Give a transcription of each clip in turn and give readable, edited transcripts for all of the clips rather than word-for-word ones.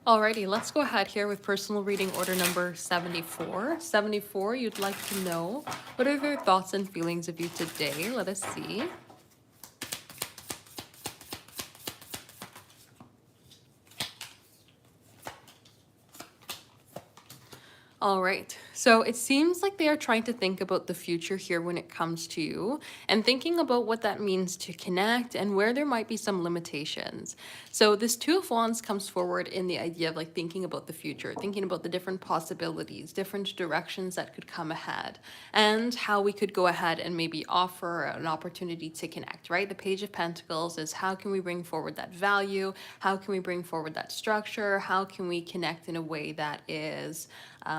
Alrighty, let's go ahead here with personal reading order number 74. 74, you'd like to know what are their thoughts and feelings of you today? Let us see. All right. So it seems like they are trying to think about the future here when it comes to you and thinking about what that means to connect and where there might be some limitations. So this Two of Wands comes forward in the idea of like thinking about the future, thinking about the different possibilities, different directions that could come ahead, and how we could go ahead and maybe offer an opportunity to connect, right? The Page of Pentacles is how can we bring forward that value? How can we bring forward that structure? How can we connect in a way that is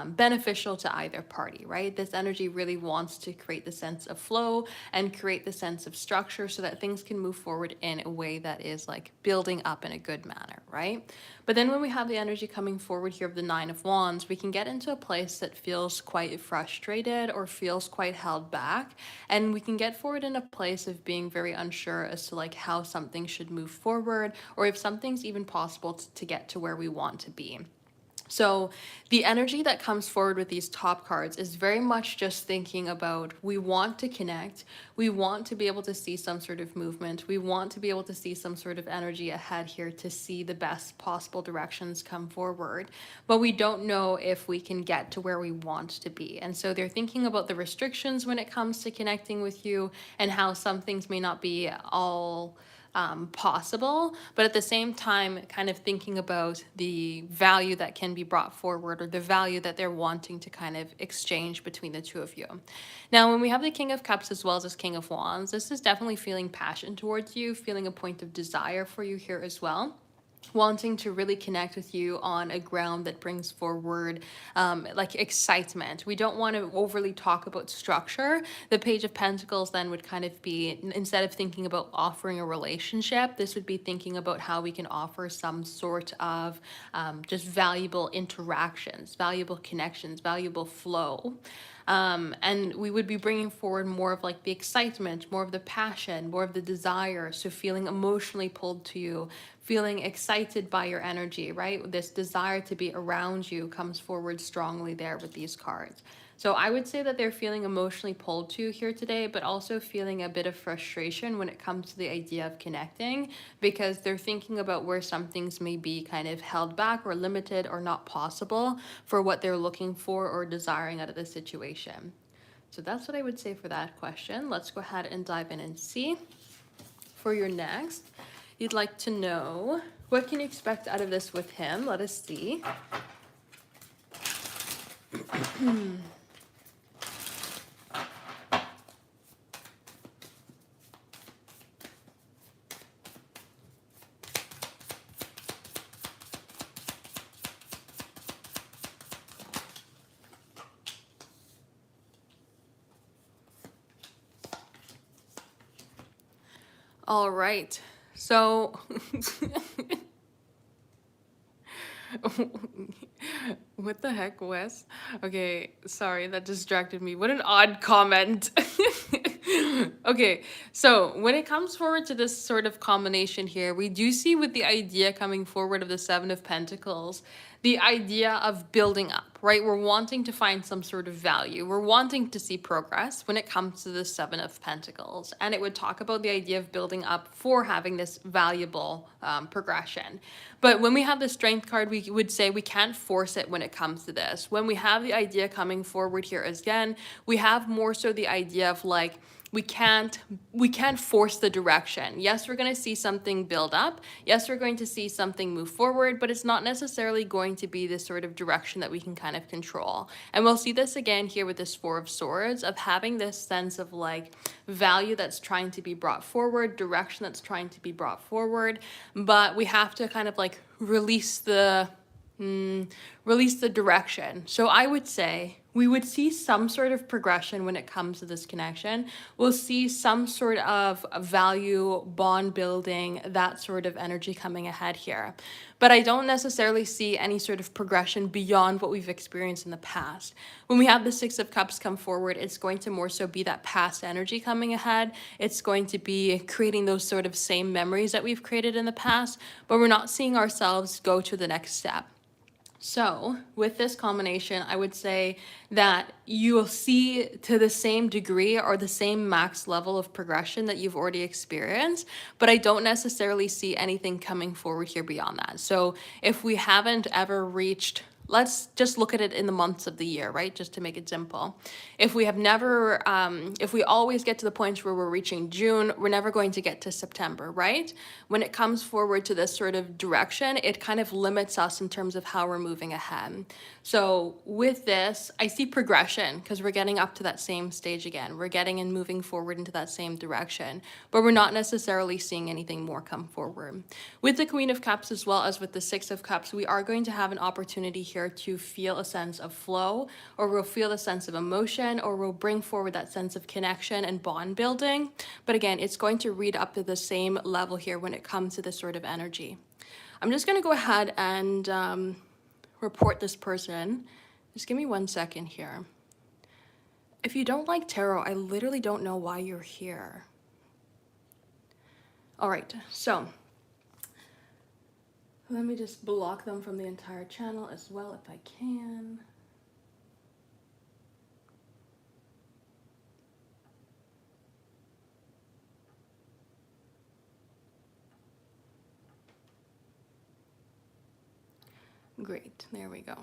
beneficial to either party, right? This energy really wants to create the sense of flow and create the sense of structure so that things can move forward in a way that is like building up in a good manner, right? But then when we have the energy coming forward here of the Nine of Wands, we can get into a place that feels quite frustrated or feels quite held back. And we can get forward in a place of being very unsure as to like how something should move forward or if something's even possible to get to where we want to be. So the energy that comes forward with these top cards is very much just thinking about we want to connect, we want to be able to see some sort of movement, we want to be able to see some sort of energy ahead here to see the best possible directions come forward, but we don't know if we can get to where we want to be. And so they're thinking about the restrictions when it comes to connecting with you and how some things may not be all possible, but at the same time, kind of thinking about the value that can be brought forward or the value that they're wanting to kind of exchange between the two of you. Now, when we have the King of Cups as well as this King of Wands, this is definitely feeling passion towards you, feeling a point of desire for you here as well, wanting to really connect with you on a ground that brings forward like excitement. We don't want to overly talk about structure. The Page of Pentacles then would kind of be, instead of thinking about offering a relationship, this would be thinking about how we can offer some sort of just valuable interactions, valuable connections, valuable flow. And we would be bringing forward more of like the excitement, more of the passion, more of the desire. So feeling emotionally pulled to you, feeling excited by your energy, right? This desire to be around you comes forward strongly there with these cards. So I would say that they're feeling emotionally pulled to you here today, but also feeling a bit of frustration when it comes to the idea of connecting because they're thinking about where some things may be kind of held back or limited or not possible for what they're looking for or desiring out of the situation. So that's what I would say for that question. Let's go ahead and dive in and see. For your next, you'd like to know what can you expect out of this with him. Let us see. All right. So what the heck, Wes? Okay, sorry, that distracted me. What an odd comment. Okay, so when it comes forward to this sort of combination here, we do see with the idea coming forward of the Seven of Pentacles, the idea of building up, right? We're wanting to find some sort of value. We're wanting to see progress when it comes to the Seven of Pentacles. And it would talk about the idea of building up for having this valuable progression. But when we have the Strength card, we would say we can't force it when it comes to this. When we have the idea coming forward here again, we have more so the idea of like, we can't force the direction. Yes, we're going to see something build up. Yes, we're going to see something move forward, but it's not necessarily going to be this sort of direction that we can kind of control. And we'll see this again here with this Four of Swords, of having this sense of like value that's trying to be brought forward, direction that's trying to be brought forward, but we have to kind of like release the direction. So I would say we would see some sort of progression when it comes to this connection. We'll see some sort of value, bond building, that sort of energy coming ahead here. But I don't necessarily see any sort of progression beyond what we've experienced in the past. When we have the Six of Cups come forward, it's going to more so be that past energy coming ahead. It's going to be creating those sort of same memories that we've created in the past, but we're not seeing ourselves go to the next step. So, with this combination, I would say that you'll see to the same degree or the same max level of progression that you've already experienced, but I don't necessarily see anything coming forward here beyond that. So, if we haven't ever reached, let's just look at it in the months of the year, right? Just to make it simple. If we have never, if we always get to the point where we're reaching June, we're never going to get to September, right? When it comes forward to this sort of direction, it kind of limits us in terms of how we're moving ahead. So with this, I see progression because we're getting up to that same stage again. We're getting and moving forward into that same direction, but we're not necessarily seeing anything more come forward. With the Queen of Cups as well as with the Six of Cups, we are going to have an opportunity here to feel a sense of flow, or we'll feel a sense of emotion, or we'll bring forward that sense of connection and bond building. But again, it's going to read up to the same level here when it comes to this sort of energy. I'm just going to go ahead and report this person. Just give me 1 second here. If you don't like tarot, I literally don't know why you're here. All right, so let me just block them from the entire channel as well if I can. Great, there we go.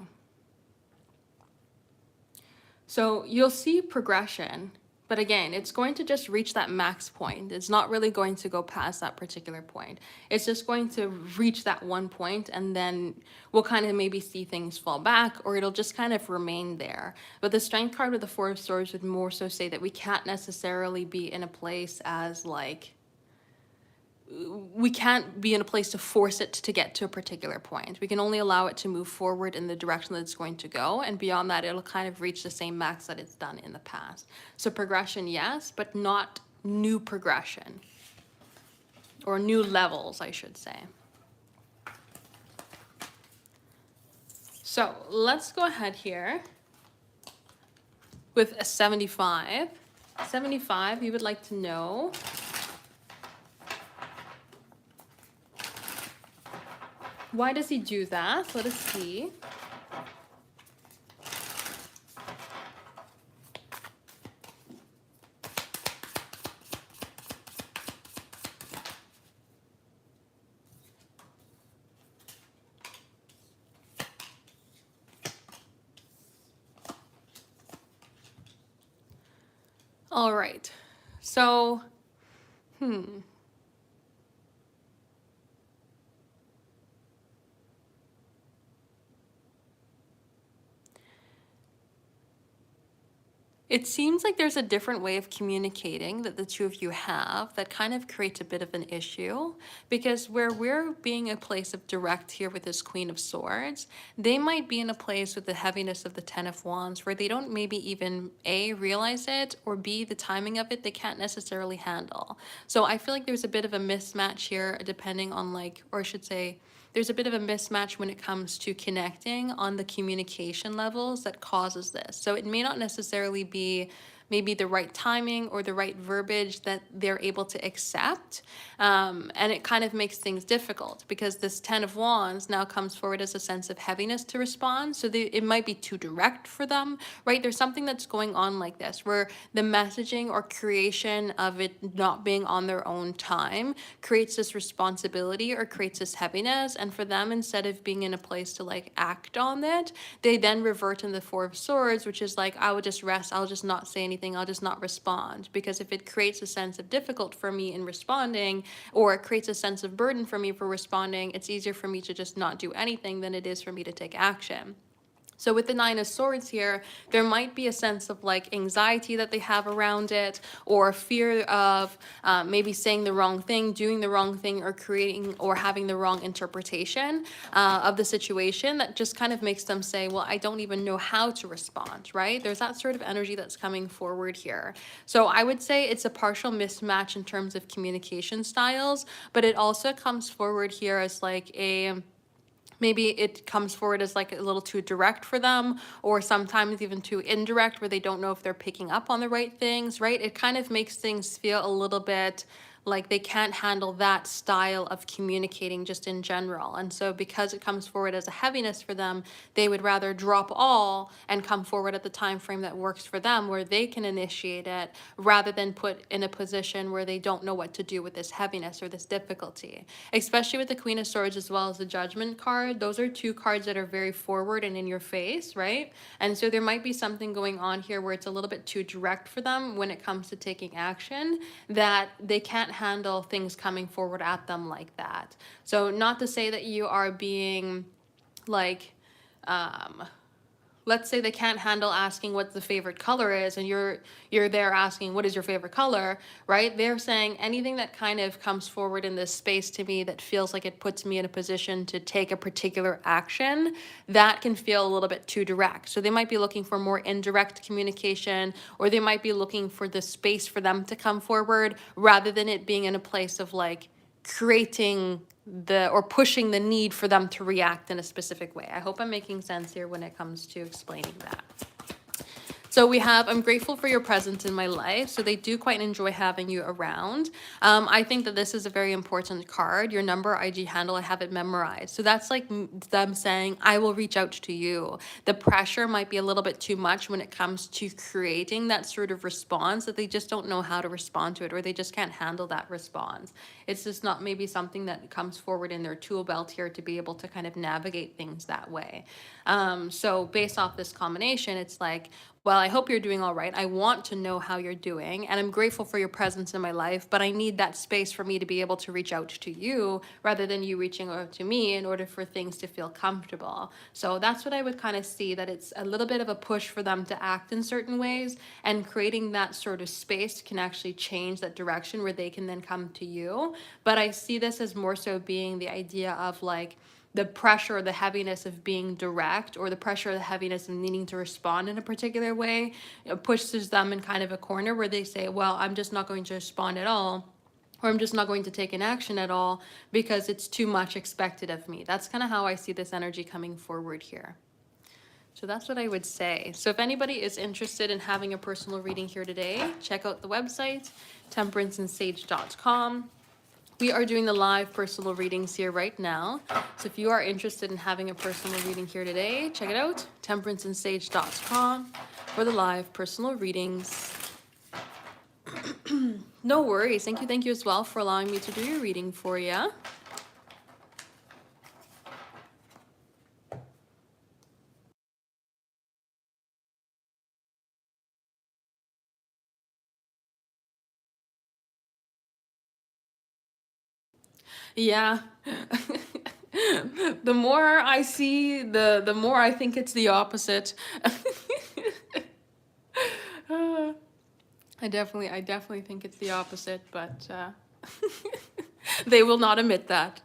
So you'll see progression, but again, it's going to just reach that max point. It's not really going to go past that particular point. It's just going to reach that one point, and then we'll kind of maybe see things fall back, or it'll just kind of remain there. But the Strength card with the Four of Swords would more so say that we can't necessarily be in a place as like, we can't be in a place to force it to get to a particular point. We can only allow it to move forward in the direction that it's going to go, and beyond that, it'll kind of reach the same max that it's done in the past. So progression, yes, but not new progression, or new levels, I should say. So let's go ahead here with a 75. 75, you would like to know why does he do that? Let us see. All right. So, it seems like there's a different way of communicating that the two of you have that kind of creates a bit of an issue, because where we're being a place of direct here with this Queen of Swords, they might be in a place with the heaviness of the Ten of Wands where they don't maybe even A, realize it, or B, the timing of it they can't necessarily handle. So I feel like there's a bit of a mismatch here depending on like, or I should say, there's a bit of a mismatch when it comes to connecting on the communication levels that causes this. So it may not necessarily be maybe the right timing or the right verbiage that they're able to accept. And it kind of makes things difficult because this Ten of Wands now comes forward as a sense of heaviness to respond. So it might be too direct for them, right? There's something that's going on like this where the messaging or creation of it not being on their own time creates this responsibility or creates this heaviness. And for them, instead of being in a place to like act on it, they then revert in the Four of Swords, which is like, I will just rest, I'll just not say anything, I'll just not respond. Because if it creates a sense of difficult for me in responding, or it creates a sense of burden for me for responding, it's easier for me to just not do anything than it is for me to take action. So with the Nine of Swords here, there might be a sense of like anxiety that they have around it, or fear of maybe saying the wrong thing, doing the wrong thing, or creating or having the wrong interpretation of the situation that just kind of makes them say, well, I don't even know how to respond, right? There's that sort of energy that's coming forward here. So I would say it's a partial mismatch in terms of communication styles, but it also comes forward here as like maybe it comes forward as like a little too direct for them, or sometimes even too indirect where they don't know if they're picking up on the right things, right? It kind of makes things feel a little bit Like they can't handle that style of communicating just in general. And so because it comes forward as a heaviness for them, they would rather drop all and come forward at the time frame that works for them where they can initiate it rather than put in a position where they don't know what to do with this heaviness or this difficulty. Especially with the Queen of Swords as well as the Judgment card. Those are two cards that are very forward and in your face, right? And so there might be something going on here where it's a little bit too direct for them when it comes to taking action, that they can't handle things coming forward at them like that. So not to say that you are being like, um, let's say they can't handle asking what the favorite color is, and you're there asking what is your favorite color, right? They're saying anything that kind of comes forward in this space to me that feels like it puts me in a position to take a particular action, that can feel a little bit too direct. So they might be looking for more indirect communication, or they might be looking for the space for them to come forward rather than it being in a place of like creating the or pushing the need for them to react in a specific way. I hope I'm making sense here when it comes to explaining that. So we have, I'm grateful for your presence in my life. So they do quite enjoy having you around. I think that this is a very important card. Your number, IG handle, I have it memorized. So that's like them saying, I will reach out to you. The pressure might be a little bit too much when it comes to creating that sort of response, that they just don't know how to respond to it, or they just can't handle that response. It's just not maybe something that comes forward in their tool belt here to be able to kind of navigate things that way. So based off this combination, it's like, well, I hope you're doing all right. I want to know how you're doing, and I'm grateful for your presence in my life, but I need that space for me to be able to reach out to you rather than you reaching out to me in order for things to feel comfortable. So that's what I would kind of see, that it's a little bit of a push for them to act in certain ways, and creating that sort of space can actually change that direction where they can then come to you. But I see this as more so being the idea of like, the pressure or the heaviness of being direct, or the pressure or the heaviness of needing to respond in a particular way, pushes them in kind of a corner where they say, well, I'm just not going to respond at all, or I'm just not going to take an action at all because it's too much expected of me. That's kind of how I see this energy coming forward here. So that's what I would say. So if anybody is interested in having a personal reading here today, check out the website, temperanceandsage.com. We are doing the live personal readings here right now. So if you are interested in having a personal reading here today, check it out, temperanceandsage.com for the live personal readings. No worries. Thank you as well for allowing me to do your reading for you. Yeah. The more I see, the more I think it's the opposite. I definitely think it's the opposite, but they will not admit that.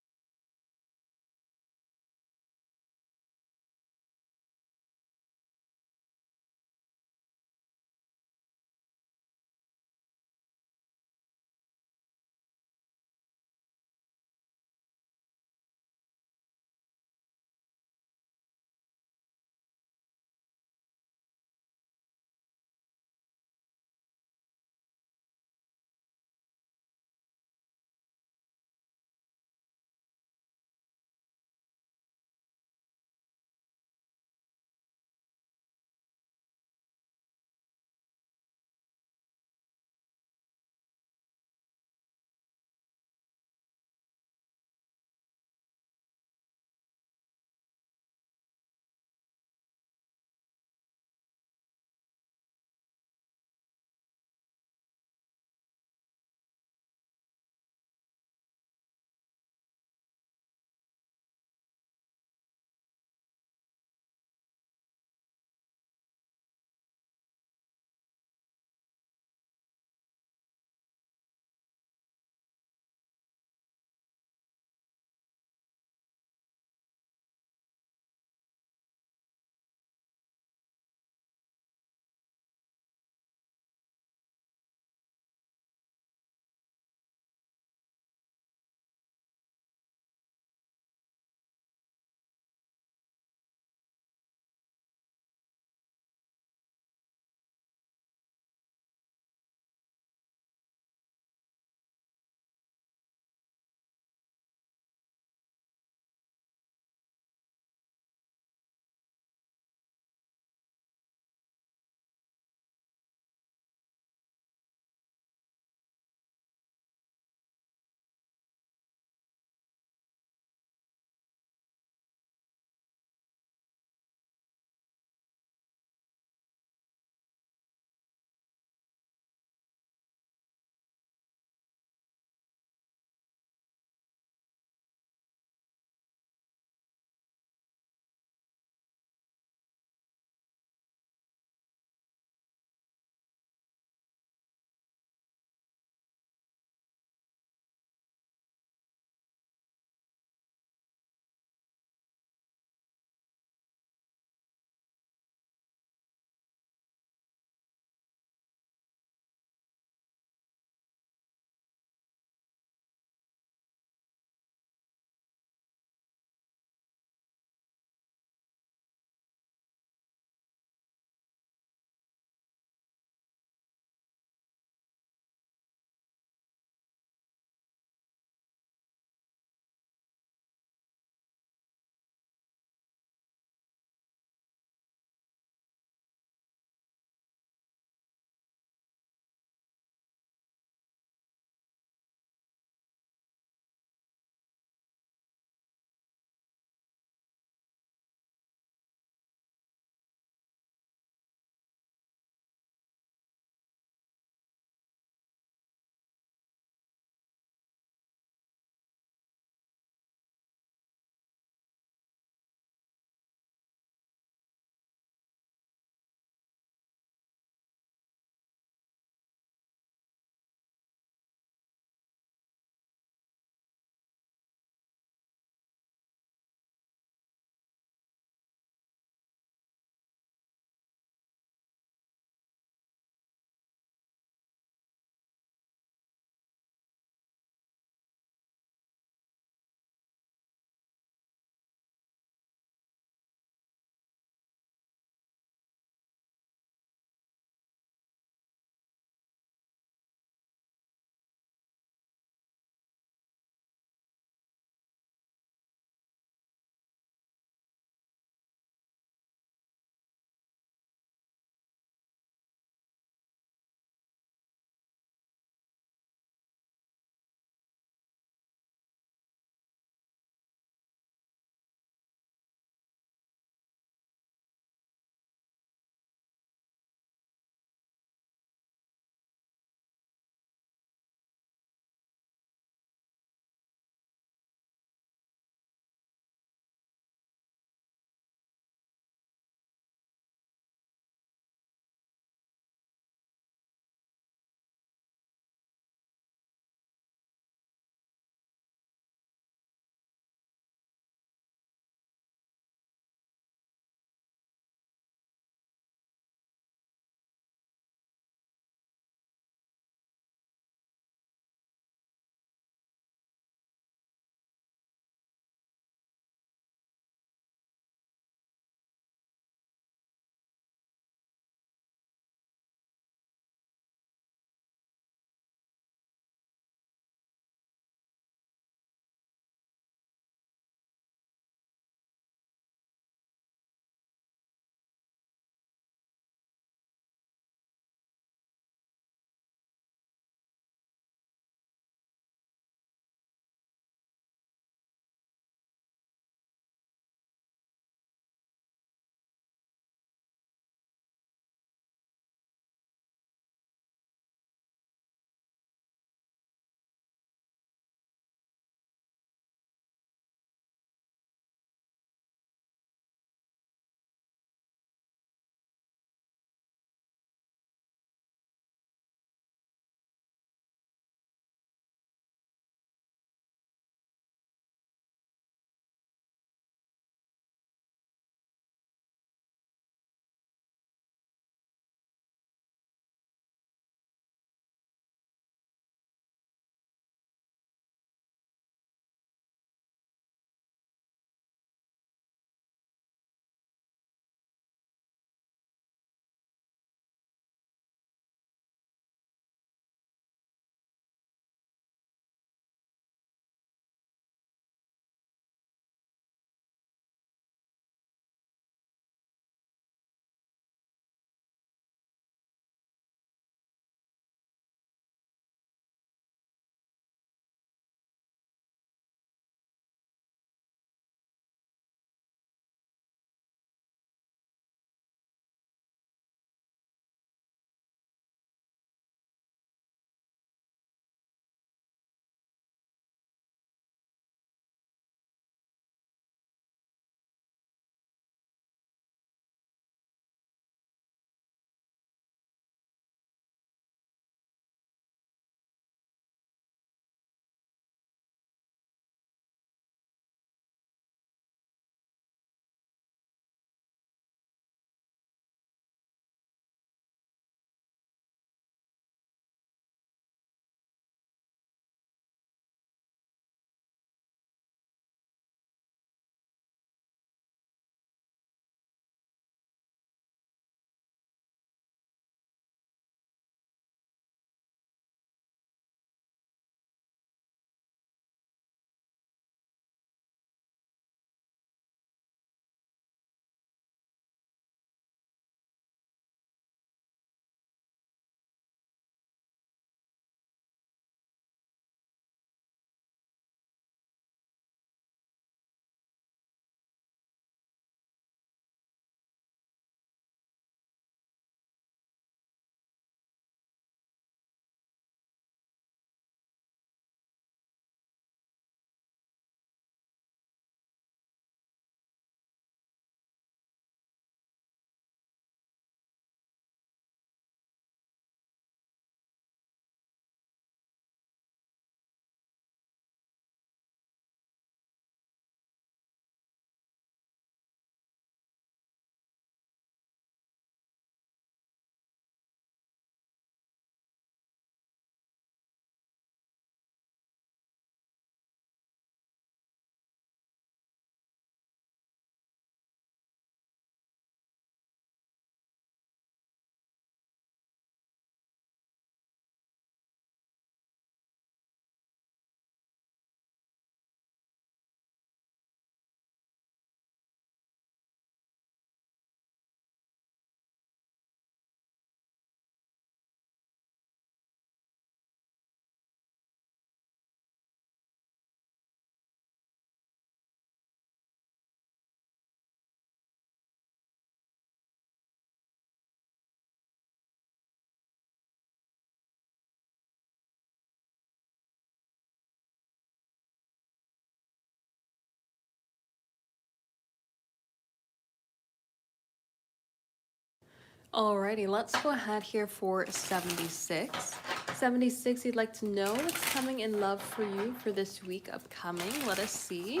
Alrighty, let's go ahead here for 76. 76, you'd like to know what's coming in love for you for this week upcoming. Let us see.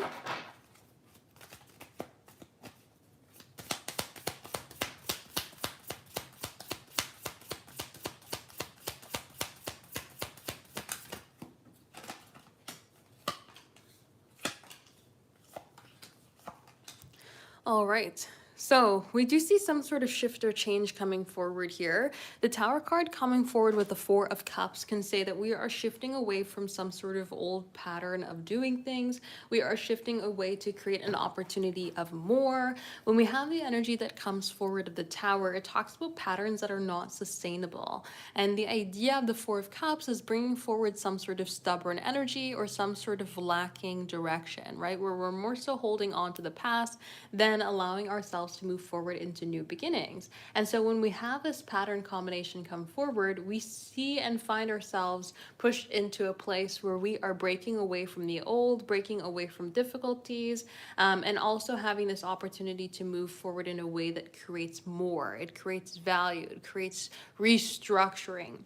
All right. So we do see some sort of shift or change coming forward here. The Tower card coming forward with the Four of Cups can say that we are shifting away from some sort of old pattern of doing things. We are shifting away to create an opportunity of more. When we have the energy that comes forward of the Tower, it talks about patterns that are not sustainable. And the idea of the Four of Cups is bringing forward some sort of stubborn energy or some sort of lacking direction, right? Where we're more so holding on to the past than allowing ourselves to move forward into new beginnings. And so when we have this pattern combination come forward, we see and find ourselves pushed into a place where we are breaking away from the old, breaking away from difficulties, and also having this opportunity to move forward in a way that creates more. It creates value, it creates restructuring.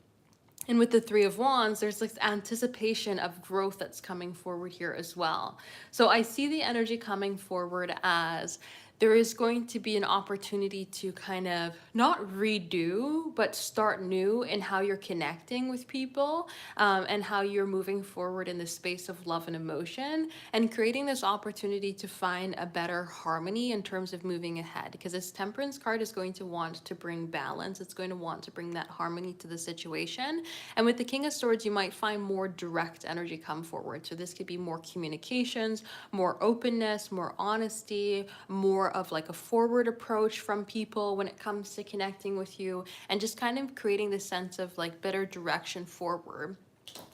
And with the Three of Wands, there's this anticipation of growth that's coming forward here as well. So I see the energy coming forward as there is going to be an opportunity to kind of not redo, but start new in how you're connecting with people, and how you're moving forward in the space of love and emotion, and creating this opportunity to find a better harmony in terms of moving ahead. Because this Temperance card is going to want to bring balance, it's going to want to bring that harmony to the situation. And with the King of Swords, you might find more direct energy come forward. So this could be more communications, more openness, more honesty, more of like a forward approach from people when it comes to connecting with you, and just kind of creating this sense of like better direction forward.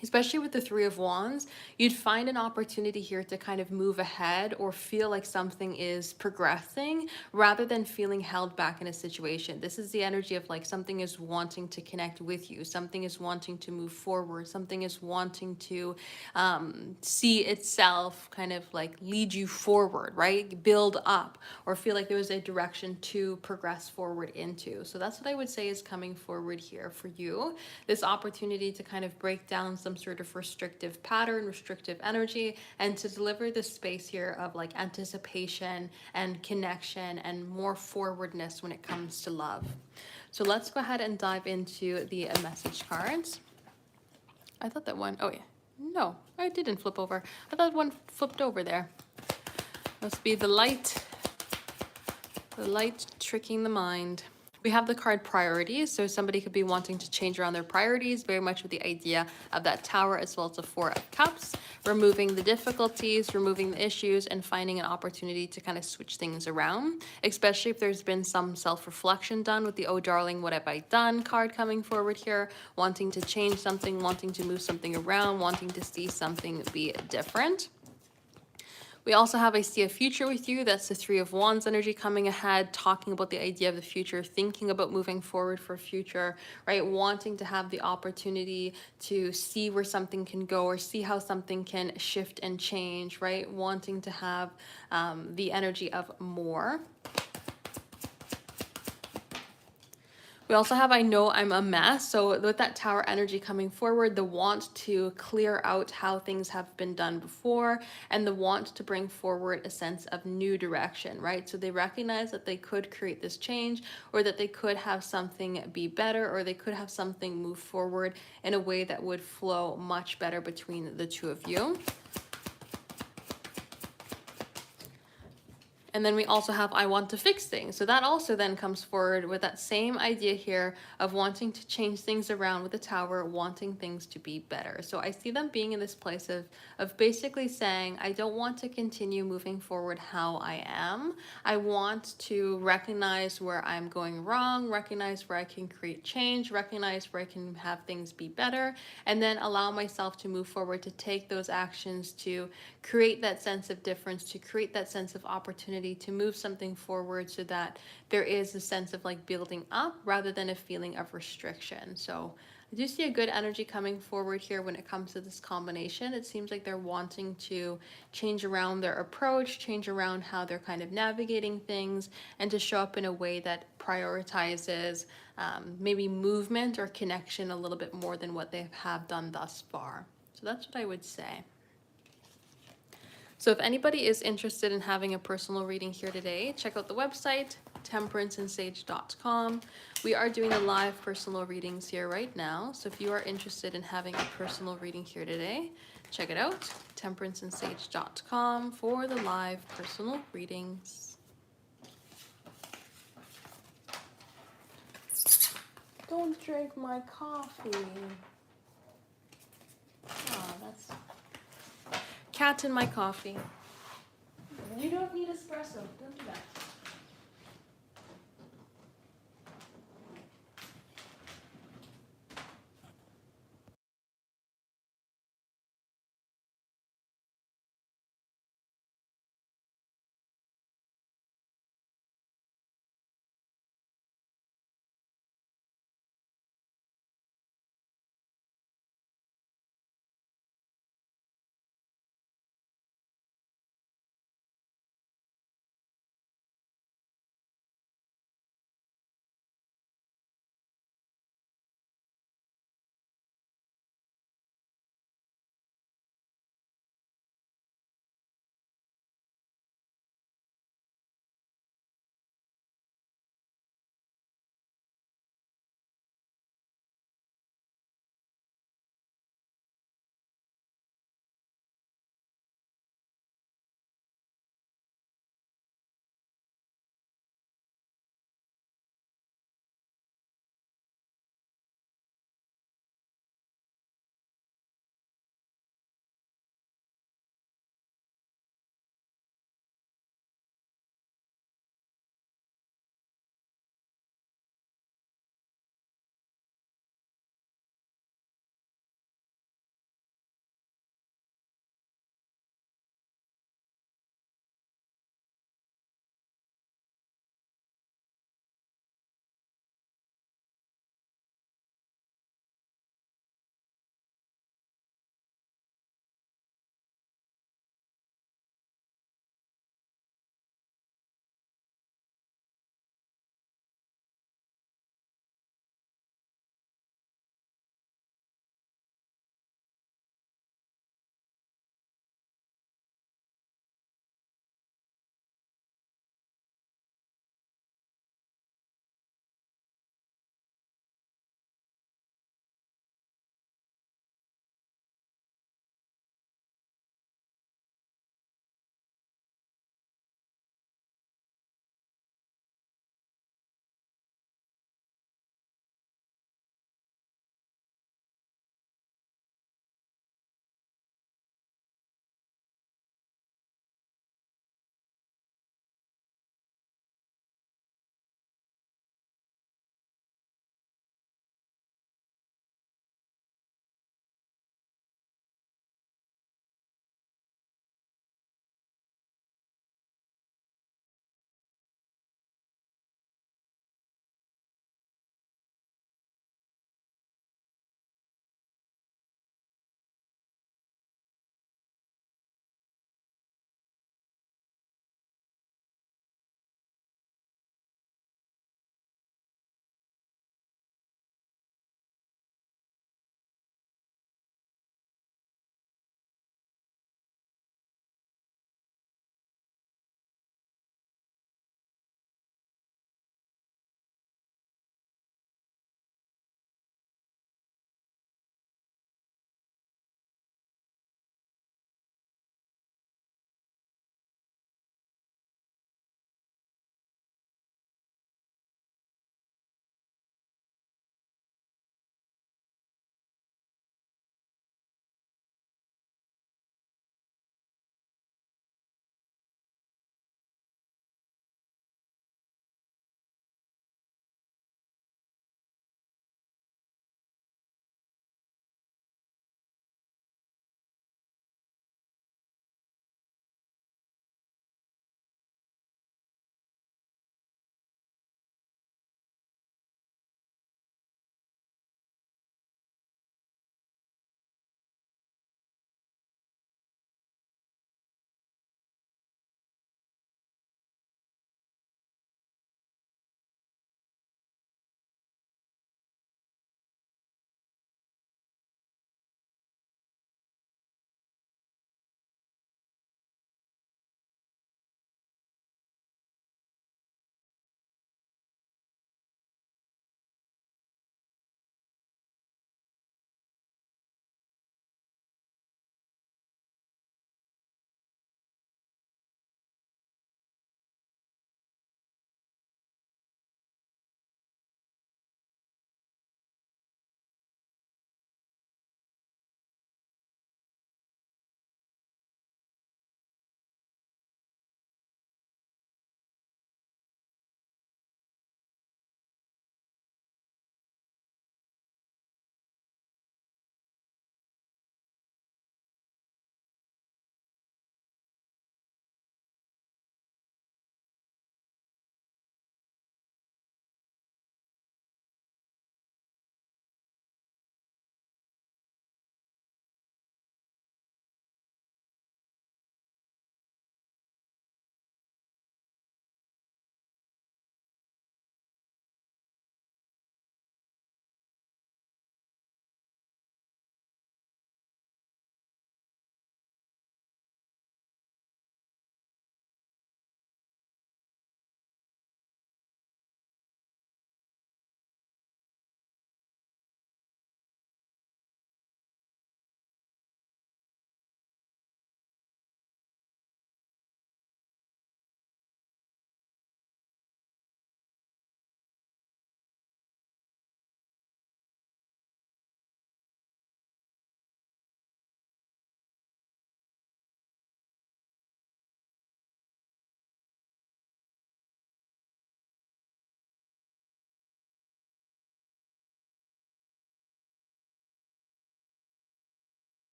Especially with the Three of Wands, you'd find an opportunity here to kind of move ahead or feel like something is progressing rather than feeling held back in a situation. This is the energy of like something is wanting to connect with you, something is wanting to move forward, something is wanting to see itself kind of like lead you forward, right? Build up, or feel like there was a direction to progress forward into. So that's what I would say is coming forward here for you. This opportunity to kind of break down some sort of restrictive pattern, restrictive energy, and to deliver this space here of like anticipation and connection and more forwardness when it comes to love. So let's go ahead and dive into the message cards. I thought that one, oh yeah, no, I didn't flip over. I thought one flipped over there. Must be the light tricking the mind. We have the card priorities, so somebody could be wanting to change around their priorities, very much with the idea of that Tower as well as the Four of Cups, removing the difficulties, removing the issues, and finding an opportunity to kind of switch things around, especially if there's been some self-reflection done with the "Oh darling, what have I done" card coming forward here, wanting to change something, wanting to move something around, wanting to see something be different. We also have I see a future with you. That's the Three of Wands energy coming ahead, talking about the idea of the future, thinking about moving forward for future, right? Wanting to have the opportunity to see where something can go or see how something can shift and change, right? Wanting to have the energy of more. We also have I know I'm a mess. So with that Tower energy coming forward, the want to clear out how things have been done before, and the want to bring forward a sense of new direction, right? So they recognize that they could create this change, or that they could have something be better, or they could have something move forward in a way that would flow much better between the two of you. And then we also have I want to fix things. So that also then comes forward with that same idea here of wanting to change things around with the Tower, wanting things to be better. So I see them being in this place of basically saying, I don't want to continue moving forward how I am. I want to recognize where I'm going wrong, recognize where I can create change, recognize where I can have things be better, and then allow myself to move forward, to take those actions, to create that sense of difference, to create that sense of opportunity, to move something forward so that there is a sense of like building up rather than a feeling of restriction. So I do see a good energy coming forward here when it comes to this combination. It seems like they're wanting to change around their approach, change around how they're kind of navigating things, and to show up in a way that prioritizes maybe movement or connection a little bit more than what they have done thus far. So that's what I would say. So if anybody is interested in having a personal reading here today, check out the website, temperanceandsage.com. We are doing a live personal readings here right now. So if you are interested in having a personal reading here today, check it out, temperanceandsage.com for the live personal readings. Don't drink my coffee. Oh, that's cat in my coffee. You don't need espresso. Don't do that.